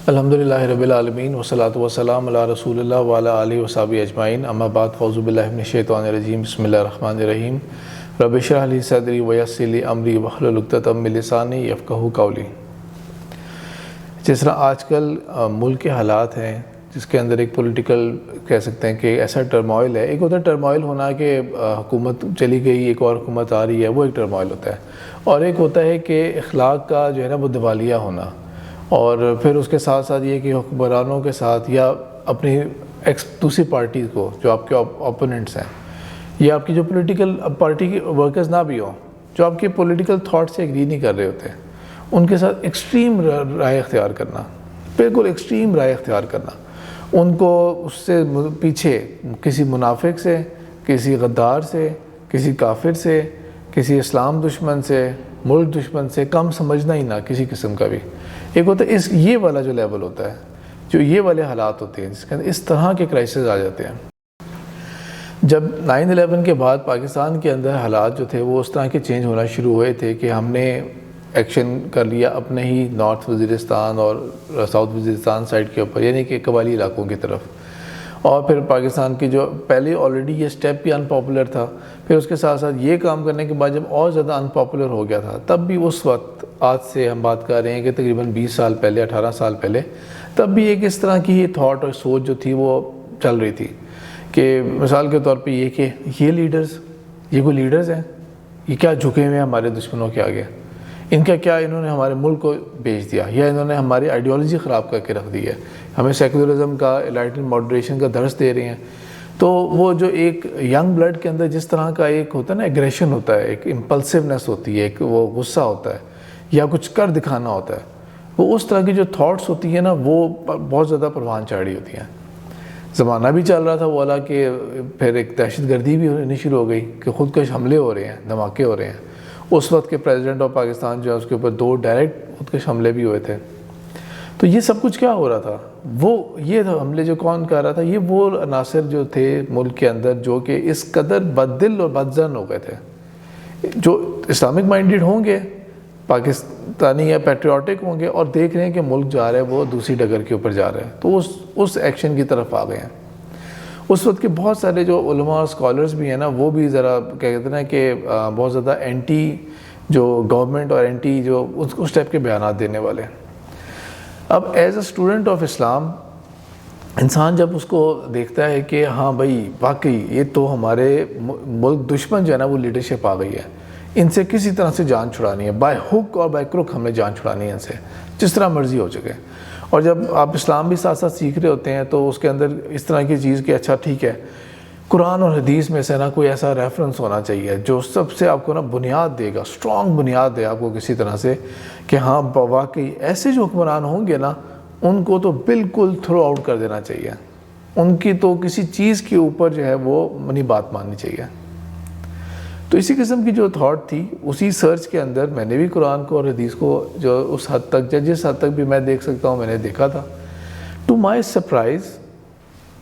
الحمدللہ رب العالمین والصلاۃ والسلام علی رسول اللہ وعلی آلہ وصحبہ اجمعین، اما بعد، فاعوذ باللہ من الشیطان الرجیم، بسم اللہ الرحمن الرحیم۔ رب اشرح لی صدری ویسر لی امری واحلل عقدۃ من لسانی یفقہوا قولی۔ جس طرح آج کل ملک کے حالات ہیں، جس کے اندر ایک پولیٹیکل کہہ سکتے ہیں کہ ایسا ٹرموائل ہے، ایک ہوتا ہے ٹرموائل ہونا کہ حکومت چلی گئی، ایک اور حکومت آ رہی ہے، وہ ایک ٹرموائل ہوتا ہے، اور ایک ہوتا ہے کہ اخلاق کا جو ہے نا وہ دیوالیہ ہونا، اور پھر اس کے ساتھ ساتھ یہ کہ حکمرانوں کے ساتھ یا اپنی دوسری پارٹی کو جو آپ کے اوپوننٹس ہیں یا آپ کی جو پولیٹیکل پارٹی کے ورکرز نہ بھی ہوں، جو آپ کے پولیٹیکل تھاٹ سے ایگری نہیں کر رہے ہوتے، ان کے ساتھ ایکسٹریم رائے اختیار کرنا، بالکل ایکسٹریم رائے اختیار کرنا، ان کو اس سے پیچھے کسی منافق سے، کسی غدار سے، کسی کافر سے، کسی اسلام دشمن سے، ملک دشمن سے کم سمجھنا ہی نہ کسی قسم کا بھی۔ ایک ہوتا ہے یہ والا جو لیول ہوتا ہے، جو یہ والے حالات ہوتے ہیں جس کے اندر اس طرح کے کرائسس آ جاتے ہیں۔ جب 9/11 کے بعد پاکستان کے اندر حالات جو تھے وہ اس طرح کے چینج ہونا شروع ہوئے تھے کہ ہم نے ایکشن کر لیا اپنے ہی نارتھ وزیرستان اور ساؤتھ وزیرستان سائڈ کے اوپر، یعنی کہ قبائلی علاقوں کی طرف، اور پھر پاکستان کی جو پہلے آلریڈی یہ سٹیپ بھی انپاپولر تھا، پھر اس کے ساتھ ساتھ یہ کام کرنے کے بعد جب اور زیادہ انپاپولر ہو گیا تھا، تب بھی اس وقت، آج سے ہم بات کر رہے ہیں کہ تقریباً 20 سال پہلے، 18 سال پہلے، تب بھی ایک اس طرح کی یہ تھاٹ اور سوچ جو تھی وہ چل رہی تھی کہ مثال کے طور پہ یہ کہ یہ لیڈرز، یہ کوئی لیڈرز ہیں، یہ کیا جھکے ہوئے ہیں ہمارے دشمنوں کے آگے، ان کا کیا، انہوں نے ہمارے ملک کو بیچ دیا، یا انہوں نے ہماری آئیڈیالوجی خراب کر کے رکھ دی ہے، ہمیں سیکولرزم کا، انلائٹنڈ ماڈریشن کا درس دے رہے ہیں۔ تو وہ جو ایک ینگ بلڈ کے اندر جس طرح کا ایک ہوتا ہے نا، ایگریشن ہوتا ہے، ایک امپلسونیس ہوتی ہے، ایک وہ غصہ ہوتا ہے یا کچھ کر دکھانا ہوتا ہے، وہ اس طرح کی جو تھاٹس ہوتی ہیں نا وہ بہت زیادہ پروان چڑھی ہوتی ہیں۔ زمانہ بھی چل رہا تھا وہ والا کہ پھر ایک دہشت گردی بھی ہونی شروع ہو گئی کہ خودکش حملے ہو رہے ہیں، دھماکے ہو رہے ہیں۔ اس وقت کے پریزیڈنٹ آف پاکستان جو ہے اس کے اوپر 2 ڈائریکٹ خودکش حملے بھی ہوئے تھے۔ تو یہ سب کچھ کیا ہو رہا تھا؟ وہ یہ حملے جو کون کر رہا تھا؟ یہ وہ عناصر جو تھے ملک کے اندر جو کہ اس قدر بددل اور بدظن ہو گئے تھے، جو اسلامک مائنڈڈ ہوں گے، پاکستانی یا پیٹریوٹک ہوں گے، اور دیکھ رہے ہیں کہ ملک جا رہا ہے وہ دوسری ڈگر کے اوپر جا رہا ہے، تو اس ایکشن کی طرف آ گئے ہیں۔ اس وقت کے بہت سارے جو علماء اور اسکالرز بھی ہیں نا، وہ بھی ذرا کہتے ہیں کہ بہت زیادہ اینٹی جو گورنمنٹ اور اینٹی جو اس ٹائپ کے بیانات دینے والے ہیں۔ اب ایز اے اسٹوڈنٹ آف اسلام، انسان جب اس کو دیکھتا ہے کہ ہاں بھائی واقعی یہ تو ہمارے ملک دشمن جو ہے نا وہ لیڈرشپ آ گئی ہے، ان سے کسی طرح سے جان چھڑانی ہے، بائی ہک اور بائی کروک ہم نے جان چھڑانی ہے ان سے، جس طرح مرضی ہو چکے۔ اور جب آپ اسلام بھی ساتھ ساتھ سیکھ رہے ہوتے ہیں تو اس کے اندر اس طرح کی چیز کہ اچھا ٹھیک ہے، قرآن اور حدیث میں سے نا کوئی ایسا ریفرنس ہونا چاہیے جو سب سے آپ کو نا بنیاد دے گا، اسٹرانگ بنیاد دے آپ کو کسی طرح سے کہ ہاں واقعی ایسے جو حکمران ہوں گے نا ان کو تو بالکل تھرو آؤٹ کر دینا چاہیے، ان کی تو کسی چیز کے اوپر جو ہے وہ منی بات ماننی چاہیے۔ تو اسی قسم کی جو تھاٹ تھی، اسی سرچ کے اندر میں نے بھی قرآن کو اور حدیث کو جو اس حد تک، جس حد تک بھی میں دیکھ سکتا ہوں میں نے دیکھا تھا۔ ٹو مائی سرپرائز،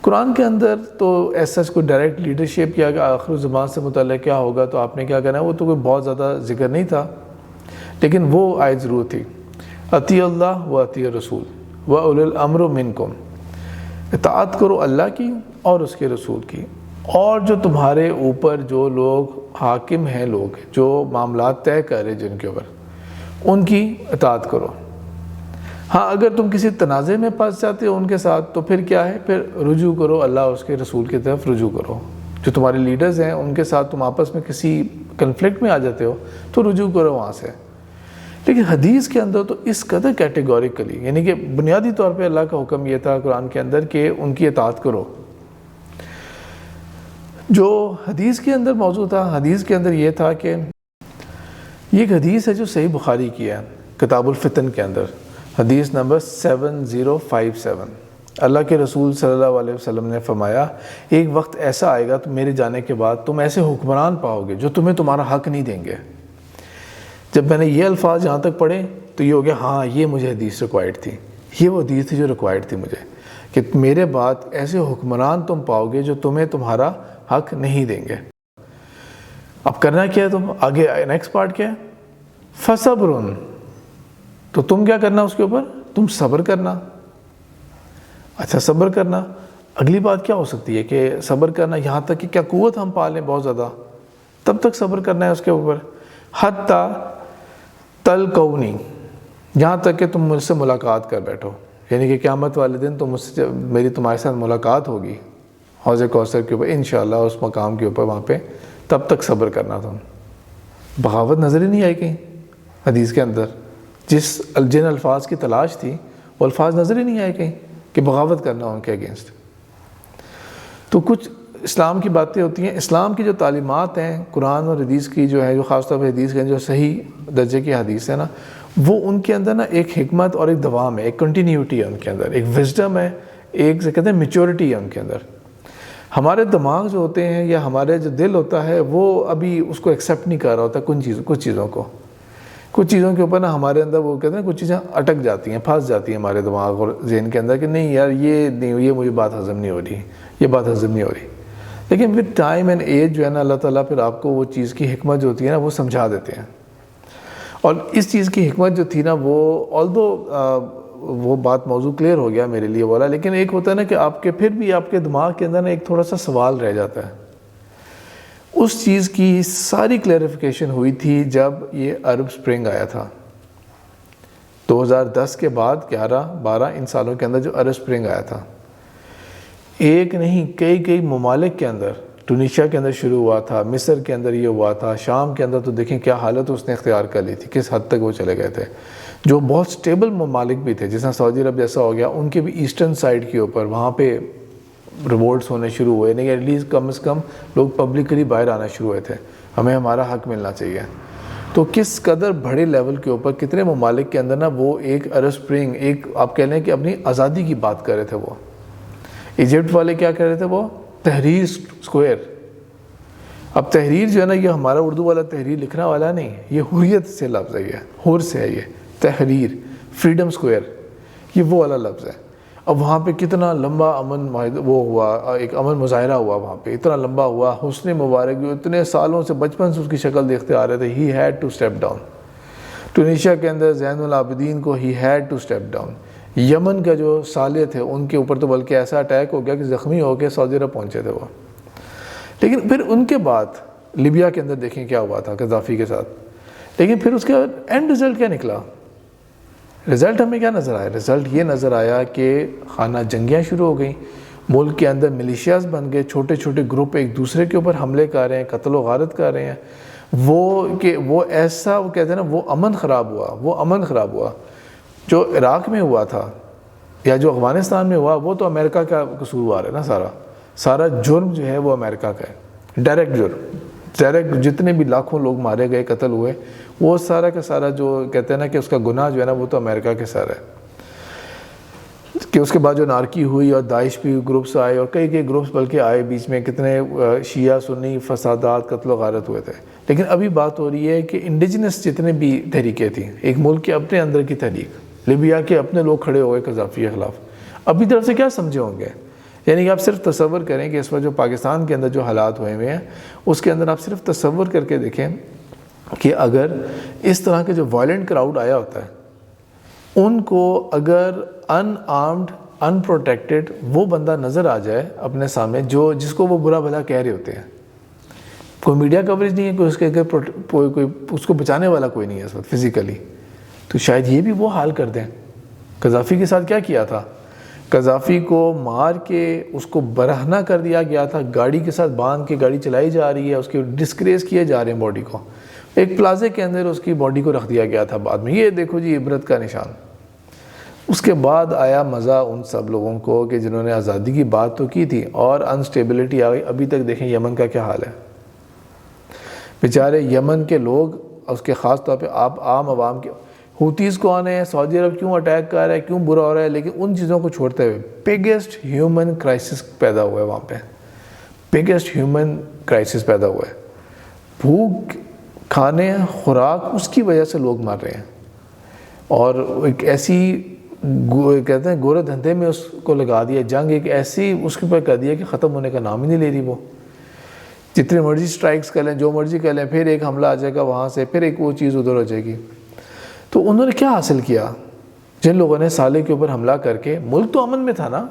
قرآن کے اندر تو ایسا کوئی ڈائریکٹ لیڈرشپ یا آخر الزمان سے متعلق کیا ہوگا تو آپ نے کیا کرنا ہے، وہ تو کوئی بہت زیادہ ذکر نہیں تھا، لیکن وہ آیت ضرور تھی، اطیع اللہ و اطیع الرسول و اولی الامر منکم، اطاعت کرو اللہ کی اور اس کے رسول کی، اور جو تمہارے اوپر جو لوگ حاکم ہیں، لوگ جو معاملات طے کر رہے جن کے اوپر، ان کی اطاعت کرو۔ ہاں اگر تم کسی تنازع میں پھنس جاتے ہو ان کے ساتھ تو پھر کیا ہے، پھر رجوع کرو اللہ اور اس کے رسول کی طرف رجوع کرو۔ جو تمہارے لیڈرز ہیں ان کے ساتھ تم آپس میں کسی کنفلکٹ میں آ جاتے ہو تو رجوع کرو وہاں سے۔ لیکن حدیث کے اندر تو اس قدر کیٹیگوریکلی، یعنی کہ بنیادی طور پہ اللہ کا حکم یہ تھا قرآن کے اندر کہ ان کی اطاعت کرو۔ جو حدیث کے اندر موضوع تھا، حدیث کے اندر یہ تھا کہ یہ ایک حدیث ہے جو صحیح بخاری کی ہے، کتاب الفتن کے اندر، حدیث نمبر 7057۔ اللہ کے رسول صلی اللہ علیہ وسلم نے فرمایا، ایک وقت ایسا آئے گا تو میرے جانے کے بعد تم ایسے حکمران پاؤ گے جو تمہیں تمہارا حق نہیں دیں گے۔ جب میں نے یہ الفاظ یہاں تک پڑھے تو یہ ہو گیا ہاں یہ مجھے حدیث ریکوائرڈ تھی، یہ وہ حدیث تھی جو ریکوائرڈ تھی مجھے، کہ میرے بعد ایسے حکمران تم پاؤ گے جو تمہیں تمہارا حق نہیں دیں گے۔ اب کرنا کیا ہے، تم آگے نیکسٹ پارٹ کیا ہے، فصبر، تو تم کیا کرنا اس کے اوپر، تم صبر کرنا، اچھا صبر کرنا، اگلی بات کیا ہو سکتی ہے کہ صبر کرنا یہاں تک کہ کیا قوت ہم پا لیں بہت زیادہ، تب تک صبر کرنا ہے اس کے اوپر. حتیٰ تلقونی، یہاں تک کہ تم مجھ سے ملاقات کر بیٹھو، یعنی کہ قیامت والے دن میری تمہارے ساتھ ملاقات ہوگی حوض کوثر کے اوپر انشاءاللہ، اس مقام کے اوپر وہاں پہ، تب تک صبر کرنا تم. بغاوت نظر ہی نہیں آئی کہیں حدیث کے اندر، جن الفاظ کی تلاش تھی وہ الفاظ نظر ہی نہیں آئے کہیں کہ بغاوت کرنا ان کے اگینسٹ. تو کچھ اسلام کی باتیں ہوتی ہیں، اسلام کی جو تعلیمات ہیں قرآن اور حدیث کی جو ہے، جو خاص طور پہ حدیث کے جو صحیح درجے کی حدیث ہے نا، وہ ان کے اندر نا ایک حکمت اور ایک دوام ہے، ایک کنٹینیوٹی ہے ان کے اندر، ایک وزڈم ہے، ایک سے کہتے ہیں میچورٹی ہے ان کے اندر. ہمارے دماغ جو ہوتے ہیں یا ہمارے جو دل ہوتا ہے وہ ابھی اس کو ایکسیپٹ نہیں کر رہا ہوتا کچھ چیزوں کے اوپر نا ہمارے اندر وہ کہتے ہیں کچھ چیزیں اٹک جاتی ہیں، پھنس جاتی ہیں ہمارے دماغ اور ذہن کے اندر کہ نہیں یار یہ مجھے بات ہضم نہیں ہو رہی، یہ بات ہضم نہیں ہو رہی. لیکن پھر ٹائم اینڈ ایج جو ہے نا اللہ تعالیٰ پھر آپ کو وہ چیز کی حکمت جو ہوتی ہے نا وہ سمجھا دیتے ہیں. اور اس چیز کی حکمت جو تھی نا وہ وہ بات موضوع کلیئر ہو گیا میرے لیے بولا، لیکن ایک ہوتا ہے نا کہ آپ کے پھر بھی آپ کے دماغ کے اندر نا ایک تھوڑا سا سوال رہ جاتا ہے. اس چیز کی ساری کلیریفیکیشن ہوئی تھی جب یہ عرب سپرنگ آیا تھا 2010 کے بعد، 11-12 ان سالوں کے اندر جو عرب سپرنگ آیا تھا، ایک نہیں کئی ممالک کے اندر، ٹونیشیا کے اندر شروع ہوا تھا، مصر کے اندر یہ ہوا تھا، شام کے اندر تو دیکھیں کیا حالت اس نے اختیار کر لی تھی، کس حد تک وہ چلے گئے تھے. جو بہت سٹیبل ممالک بھی تھے جیسا سعودی عرب جیسا ہو گیا، ان کے بھی ایسٹرن سائڈ کے اوپر وہاں پہ ریوولٹس ہونے شروع ہوئے، نہیں ایٹ لیسٹ کم از کم لوگ پبلکلی باہر آنا شروع ہوئے تھے، ہمیں ہمارا حق ملنا چاہیے. تو کس قدر بڑے لیول کے اوپر کتنے ممالک کے اندر نا وہ ایک عرب سپرنگ، ایک آپ کہہ لیں کہ اپنی آزادی کی بات کر رہے تھے. وہ ایجپٹ والے کیا کہہ رہے تھے، وہ تحریر اسکوائر. اب تحریر جو ہے نا یہ ہمارا اردو والا تحریر لکھنا والا نہیں، یہ حریت سے لفظ ہے، یہ حر سے ہے، یہ تحریر، فریڈم اسکوائر، یہ وہ والا لفظ ہے. اب وہاں پہ کتنا لمبا امن وہ ہوا، ایک امن مظاہرہ ہوا وہاں پہ، اتنا لمبا ہوا. حسنی مبارک جو اتنے سالوں سے بچپن سے اس کی شکل دیکھتے آ رہے تھے، he had to step down. Tunisia کے اندر زین العابدین کو he had to step down. Yemen کا جو صالح تھے ان کے اوپر تو بلکہ ایسا اٹیک ہو گیا کہ زخمی ہو کے سعودی عرب پہنچے تھے وہ. لیکن پھر ان کے بعد لیبیا کے اندر دیکھیں کیا ہوا تھا قذافی کے ساتھ. لیکن پھر اس کے اینڈ رزلٹ کیا نکلا؟ رزلٹ ہمیں کیا نظر آیا؟ رزلٹ یہ نظر آیا کہ خانہ جنگیاں شروع ہو گئیں، ملک کے اندر ملیشیاز بن گئے، چھوٹے چھوٹے گروپ ایک دوسرے کے اوپر حملے کر رہے ہیں، قتل و غارت کر رہے ہیں. وہ ایسا وہ کہتے ہیں نا وہ امن خراب ہوا جو عراق میں ہوا تھا یا جو افغانستان میں ہوا. وہ تو امریکہ کا قصور ہے نا، سارا جرم جو ہے وہ امریکہ کا ہے، ڈائریکٹ جرم. جتنے بھی لاکھوں لوگ مارے گئے، قتل ہوئے، وہ سارا کا سارا جو کہتے ہیں نا کہ اس کا گناہ جو ہے نا وہ تو امریکہ کے سر ہے. کہ اس کے بعد جو نارکی ہوئی اور داعش بھی گروپس آئے اور کئی گروپس بلکہ آئے بیچ میں، کتنے شیعہ سنی فسادات، قتل و غارت ہوئے تھے. لیکن ابھی بات ہو رہی ہے کہ انڈیجنس جتنے بھی تحریکیں تھیں، ایک ملک کے اپنے اندر کی تحریک، لیبیا کے اپنے لوگ کھڑے ہوئے قذافی کے خلاف. اپنی طرف سے کیا سمجھے ہوں گے؟ یعنی کہ آپ صرف تصور کریں کہ اس وقت جو پاکستان کے اندر جو حالات ہوئے ہوئے ہیں اس کے اندر آپ صرف تصور کر کے دیکھیں کہ اگر اس طرح کے جو وائلنٹ کراؤڈ آیا ہوتا ہے، ان کو اگر ان آرمڈ، ان پروٹیکٹڈ وہ بندہ نظر آ جائے اپنے سامنے جس کو وہ برا بھلا کہہ رہے ہوتے ہیں، کوئی میڈیا کوریج نہیں ہے، کوئی اس کو بچانے والا کوئی نہیں ہے اس وقت فزیکلی، تو شاید یہ بھی وہ حال کر دیں. قذافی کے ساتھ کیا کیا تھا؟ قذافی کو مار کے اس کو برہنہ کر دیا گیا تھا، گاڑی کے ساتھ باندھ کے گاڑی چلائی جا رہی ہے، اس کی ڈسکریز کیے جا رہے ہیں باڈی کو، ایک پلازے کے اندر اس کی باڈی کو رکھ دیا گیا تھا بعد میں. یہ دیکھو جی عبرت کا نشان. اس کے بعد آیا مزہ ان سب لوگوں کو کہ جنہوں نے آزادی کی بات تو کی تھی اور انسٹیبلٹی آ گئی. ابھی تک دیکھیں یمن کا کیا حال ہے. بیچارے یمن کے لوگ، اس کے خاص طور پہ آپ عام عوام کے، ہوتیز کون ہے، سعودی عرب کیوں اٹیک کر رہا ہے، کیوں برا ہو رہا ہے، لیکن ان چیزوں کو چھوڑتے ہوئے بگیسٹ ہیومن کرائسس پیدا ہوا ہے وہاں پہ. بگیسٹ ہیومن کرائسس پیدا ہوا ہے. بھوک، کھانے، خوراک، اس کی وجہ سے لوگ مر رہے ہیں. اور ایک ایسی کہتے ہیں گورے دھندے میں اس کو لگا دیا جنگ، ایک ایسی اس کے اوپر کر دیا کہ ختم ہونے کا نام ہی نہیں لے رہی. وہ جتنے مرضی سٹرائکس کر لیں، جو مرضی کر لیں، پھر ایک حملہ آ جائے گا وہاں سے، پھر ایک وہ چیز ادھر ہو جائے گی. تو انہوں نے کیا حاصل کیا؟ جن لوگوں نے صالح کے اوپر حملہ کر کے، ملک تو امن میں تھا نا،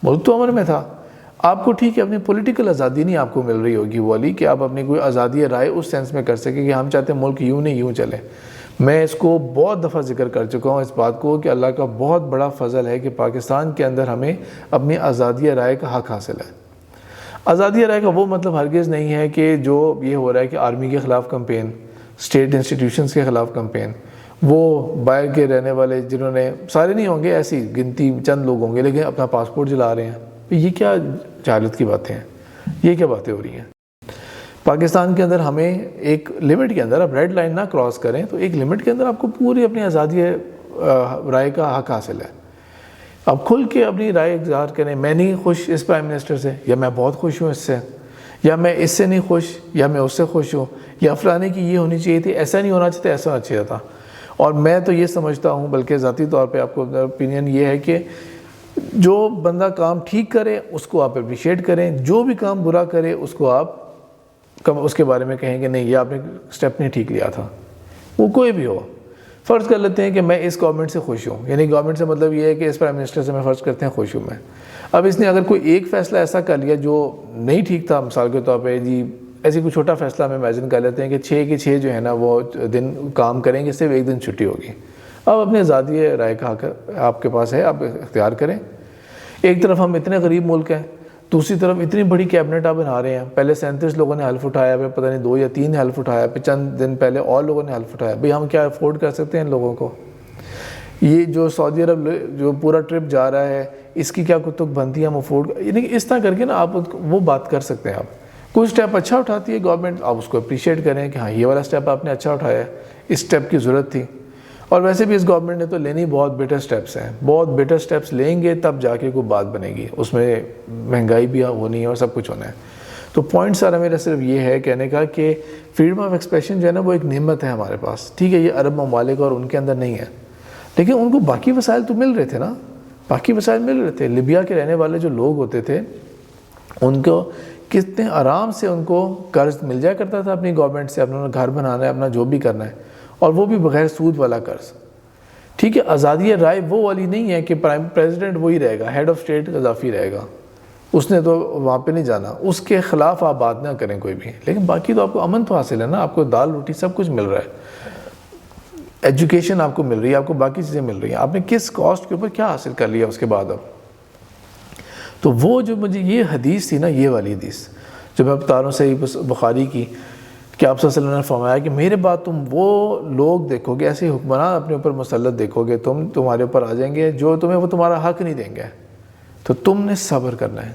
ملک تو امن میں تھا. آپ کو ٹھیک ہے اپنی پولیٹیکل آزادی نہیں آپ کو مل رہی ہوگی وہ والی کہ آپ اپنی کوئی آزادی رائے اس سینس میں کر سکیں کہ ہم چاہتے ہیں ملک یوں نہیں یوں چلے. میں اس کو بہت دفعہ ذکر کر چکا ہوں اس بات کو کہ اللہ کا بہت بڑا فضل ہے کہ پاکستان کے اندر ہمیں اپنی آزادی رائے کا حق حاصل ہے. آزادی رائے کا وہ مطلب ہرگز نہیں ہے کہ جو یہ ہو رہا ہے کہ آرمی کے خلاف کمپین، اسٹیٹ انسٹیٹیوشنز کے خلاف کمپین، وہ باہر کے رہنے والے جنہوں نے، سارے نہیں ہوں گے، ایسی گنتی چند لوگ ہوں گے لیکن اپنا پاسپورٹ جلا رہے ہیں. یہ کیا جہالت کی باتیں ہیں، یہ کیا باتیں ہو رہی ہیں. پاکستان کے اندر ہمیں ایک لمٹ کے اندر، آپ ریڈ لائن نہ کراس کریں تو ایک لمٹ کے اندر آپ کو پوری اپنی آزادی رائے کا حق حاصل ہے. آپ کھل کے اپنی رائے اظہار کریں. میں نہیں خوش اس پرائم منسٹر سے، یا میں بہت خوش ہوں اس سے، یا میں اس سے نہیں خوش، یا میں اس سے خوش ہوں، یا فلانے کی یہ ہونی چاہیے تھی، ایسا نہیں ہونا چاہیے، ایسا ہونا چاہیے تھا. اور میں تو یہ سمجھتا ہوں، بلکہ ذاتی طور پہ آپ کو اوپینین یہ ہے کہ جو بندہ کام ٹھیک کرے اس کو آپ اپریشیٹ کریں، جو بھی کام برا کرے اس کو آپ اس کے بارے میں کہیں کہ نہیں یہ آپ نے سٹیپ نہیں ٹھیک لیا تھا. وہ کوئی بھی ہو. فرض کر لیتے ہیں کہ میں اس گورنمنٹ سے خوش ہوں، یعنی گورنمنٹ سے مطلب یہ ہے کہ اس پرائم منسٹر سے میں فرض کرتے ہیں خوش ہوں میں. اب اس نے اگر کوئی ایک فیصلہ ایسا کر لیا جو نہیں ٹھیک تھا، مثال کے طور پہ جی ایسی کوئی چھوٹا فیصلہ ہم امیجن کر لیتے ہیں کہ 6 کے 6 جو ہے نا وہ دن کام کریں گے، صرف ایک دن چھٹی ہوگی. اب اپنی آزادی رائے کا حق آپ کے پاس ہے، آپ اختیار کریں. ایک طرف ہم اتنے غریب ملک ہیں، دوسری طرف اتنی بڑی کیبنٹ آپ بنا رہے ہیں. پہلے 37 لوگوں نے حلف اٹھایا، پھر پتہ نہیں 2 یا 3 نے حلف اٹھایا، پھر چند دن پہلے اور لوگوں نے حلف اٹھایا. بھئی ہم کیا افورڈ کر سکتے ہیں ان لوگوں کو؟ یہ جو سعودی عرب جو پورا ٹرپ جا رہا ہے اس کی کیا کتک بنتی ہے ہم افورڈ، یعنی اس طرح کر کے نا آپ وہ بات کر سکتے ہیں. آپ کوئی سٹیپ اچھا اٹھاتی ہے گورنمنٹ، آپ اس کو اپریشیٹ کریں کہ ہاں یہ والا سٹیپ آپ نے اچھا اٹھایا ہے، اس سٹیپ کی ضرورت تھی. اور ویسے بھی اس گورنمنٹ نے تو لینی بہت بیٹر سٹیپس ہیں، بہت بیٹر سٹیپس لیں گے تب جا کے کوئی بات بنے گی. اس میں مہنگائی بھی ہونی ہے اور سب کچھ ہونا ہے. تو پوائنٹ سارا میرا صرف یہ ہے کہنے کا کہ فریڈم آف ایکسپریشن جو ہے نا وہ ایک نعمت ہے ہمارے پاس. ٹھیک ہے یہ عرب ممالک اور ان کے اندر نہیں ہے، لیکن ان کو باقی وسائل تو مل رہے تھے نا، باقی وسائل مل رہے تھے. لیبیا کے رہنے والے جو لوگ ہوتے تھے ان کو کتنے آرام سے ان کو قرض مل جایا کرتا تھا اپنی گورنمنٹ سے، اپنا گھر بنانا ہے، اپنا جو بھی کرنا ہے، اور وہ بھی بغیر سود والا قرض. ٹھیک ہے آزادی رائے وہ والی نہیں ہے کہ پرائم پریزیڈنٹ وہی رہے گا، ہیڈ آف اسٹیٹ قذافی رہے گا، اس نے تو وہاں پہ نہیں جانا، اس کے خلاف آپ بات نہ کریں کوئی بھی. لیکن باقی تو آپ کو امن تو حاصل ہے نا، آپ کو دال روٹی سب کچھ مل رہا ہے، ایجوکیشن آپ کو مل رہی ہے، آپ کو باقی چیزیں مل رہی ہیں. آپ نے کس کاسٹ کے اوپر کیا حاصل کر لیا اس کے بعد اب؟ تو وہ جو مجھے یہ حدیث تھی نا، یہ والی حدیث جو میں بتا رہا ہوں صحیح بخاری کی، کہ آپ صلی اللہ علیہ وسلم نے فرمایا کہ میرے بعد تم وہ لوگ دیکھو گے، ایسے حکمران اپنے اوپر مسلط دیکھو گے تمہارے اوپر آ جائیں گے جو تمہیں وہ تمہارا حق نہیں دیں گے، تو تم نے صبر کرنا ہے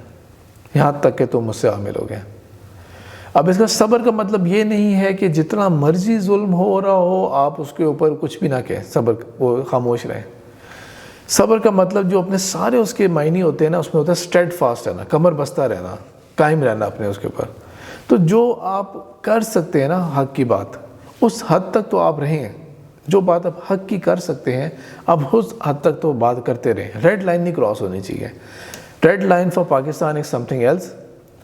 یہاں تک کہ تم مجھ سے عامل ہو گئے. اب اس کا صبر کا مطلب یہ نہیں ہے کہ جتنا مرضی ظلم ہو رہا ہو آپ اس کے اوپر کچھ بھی نہ کہیں، صبر وہ خاموش رہیں. صبر کا مطلب جو اپنے سارے اس کے معنی ہوتے ہیں نا، اس میں ہوتا ہے اسٹیڈ فاسٹ رہنا، کمر بستہ رہنا، قائم رہنا اپنے اس کے اوپر. تو جو آپ کر سکتے ہیں نا حق کی بات، اس حد تک تو آپ رہیں. جو بات آپ حق کی کر سکتے ہیں اب اس حد تک تو بات کرتے رہیں. ریڈ لائن نہیں کراس ہونی چاہیے. Red line for Pakistan is something else.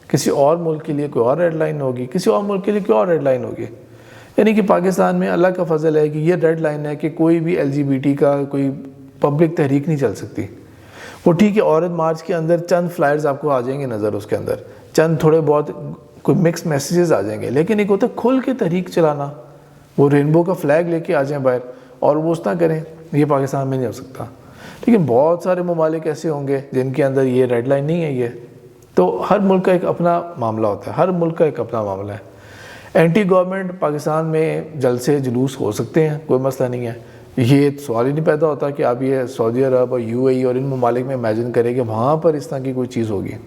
کسی اور ملک کے لیے کوئی اور ریڈ لائن ہوگی، کسی اور ملک کے لیے کوئی اور ریڈ لائن ہوگی. یعنی کہ پاکستان میں اللہ کا فضل ہے کہ یہ ریڈ لائن ہے کہ کوئی بھی LGBT کا کوئی پبلک تحریک نہیں چل سکتی. وہ ٹھیک ہے عورت مارچ کے اندر چند فلائرز آپ کو آ جائیں گے نظر، اس کے اندر چند تھوڑے بہت کوئی مکس میسیجز آ جائیں گے، لیکن ایک ہوتا ہے کھل کے تحریک چلانا، وہ رینبو کا فلیگ لے کے آ جائیں باہر اور وہ اس طرح کریں. یہ پاکستان میں نہیں ہو سکتا. لیکن بہت سارے ممالک ایسے ہوں گے جن کے اندر یہ ریڈ لائن نہیں ہے. یہ تو ہر ملک کا ایک اپنا معاملہ ہوتا ہے، ہر ملک کا ایک اپنا معاملہ ہے. اینٹی گورنمنٹ پاکستان میں جلسے جلوس ہو سکتے ہیں، کوئی مسئلہ نہیں ہے. یہ سوال ہی نہیں پیدا ہوتا کہ آپ یہ سعودی عرب اور UAE اور ان ممالک میں امیجن کریں کہ وہاں پر اس طرح کی کوئی چیز ہوگی.